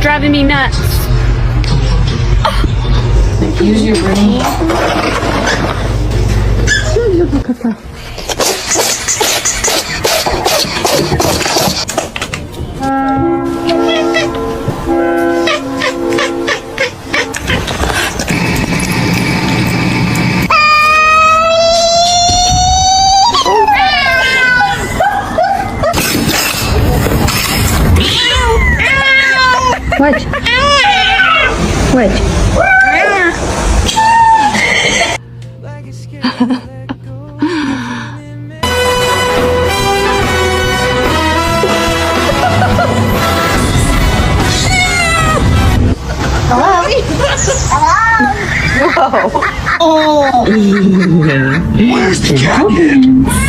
driving me nuts. Use your brain. What? What? Oh. Where's the cat?